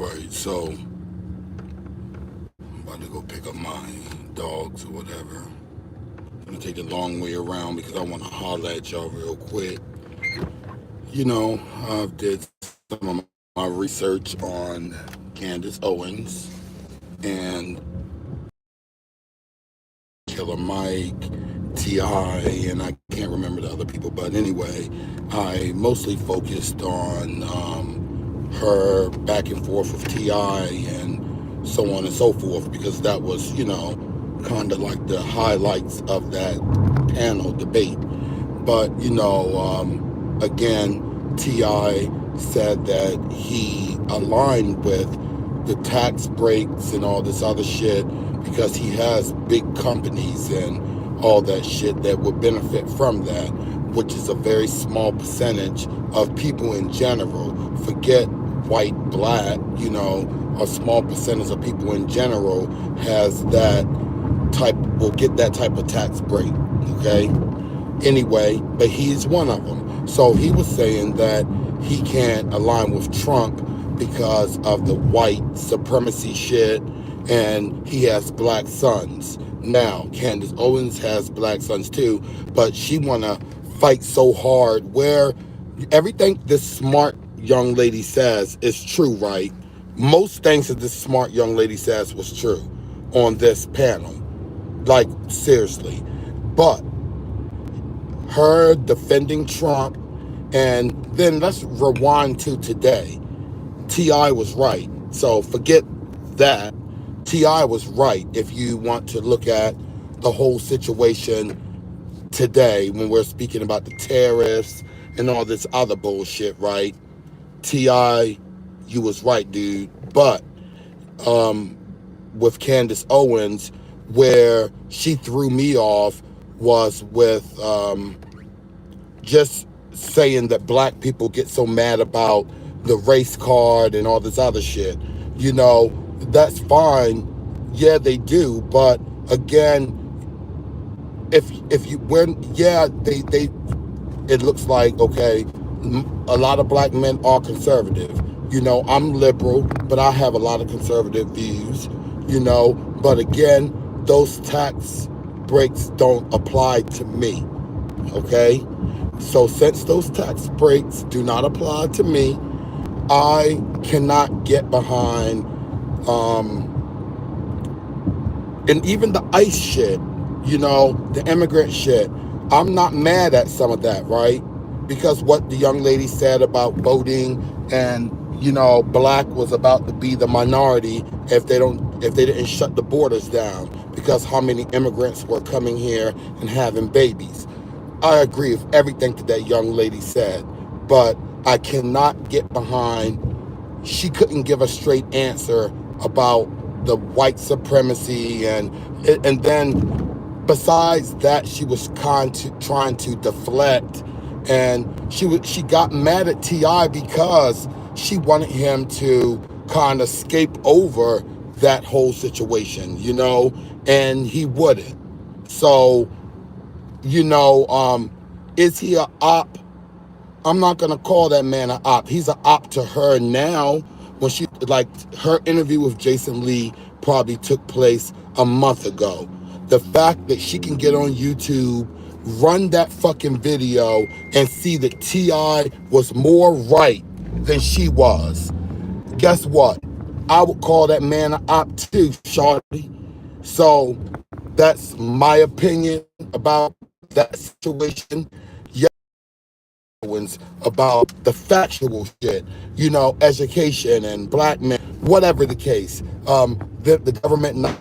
Right, so I'm about to go pick up my dogs or whatever. I'm gonna take the long way around because I want to holler at y'all real quick. You know, I did some of my research on Candace Owens and Killer Mike, T.I., and I can't remember the other people, but anyway, I mostly focused on her back and forth with T.I. and so on and so forth because that was, kind of like the highlights of that panel debate. But, again, T.I. said that he aligned with the tax breaks and all this other shit because he has big companies and all that shit that would benefit from that, which is a very small percentage of people in general. Forget white, black, a small percentage of people in general will get that type of tax break, okay? Anyway, but he's one of them. So he was saying that he can't align with Trump because of the white supremacy shit, and he has black sons. Now, Candace Owens has black sons too, but she wanna fight so hard where everything this smart young lady says is true, right? Most things that this smart young lady says was true on this panel. Like, seriously. But her defending Trump, and then let's rewind to today. T.I. was right. So forget that. T.I. was right if you want to look at the whole situation today when we're speaking about the tariffs and all this other bullshit, right? T.I., you was right, dude. But with Candace Owens, where she threw me off was with just saying that black people get so mad about the race card and all this other shit. That's fine. Yeah, they do. But again, if you when yeah they it looks like, okay, a lot of black men are conservative. I'm liberal, but I have a lot of conservative views. But again, those tax breaks don't apply to me. Okay, so since those tax breaks do not apply to me, I cannot get behind and even the ICE shit, the immigrant shit. I'm not mad at some of that, right? Because what the young lady said about voting and, black was about to be the minority if they didn't shut the borders down because how many immigrants were coming here and having babies. I agree with everything that young lady said, but I cannot get behind. She couldn't give a straight answer about the white supremacy, and then besides that, she was trying to deflect, and she got mad at T.I. because she wanted him to kind of scape over that whole situation, and he wouldn't. So, is he a op? I'm not gonna call that man an op. He's an op to her now. When her interview with Jason Lee probably took place a month ago. The fact that she can get on YouTube, run that fucking video, and see that T.I. was more right than she was. Guess what? I would call that man an op too, shorty. So that's my opinion about that situation. About the factual shit, education and black men, whatever the case. The government not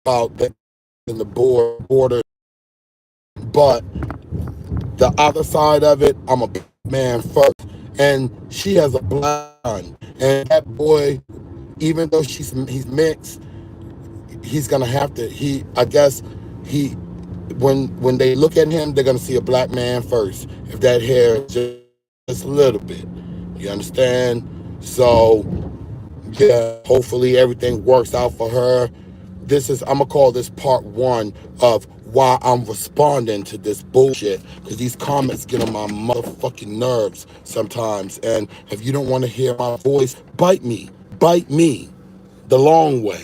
about that in the border, but the other side of it, I'm a man first. And she has a black son, and that boy, even though he's mixed, he's gonna have to. I guess he when they look at him, they're gonna see a black man first. If that hair is just a little bit, you understand? So yeah, hopefully everything works out for her. I'm gonna call this part one of why I'm responding to this bullshit, because these comments get on my motherfucking nerves sometimes. And if you don't want to hear my voice, bite me the long way.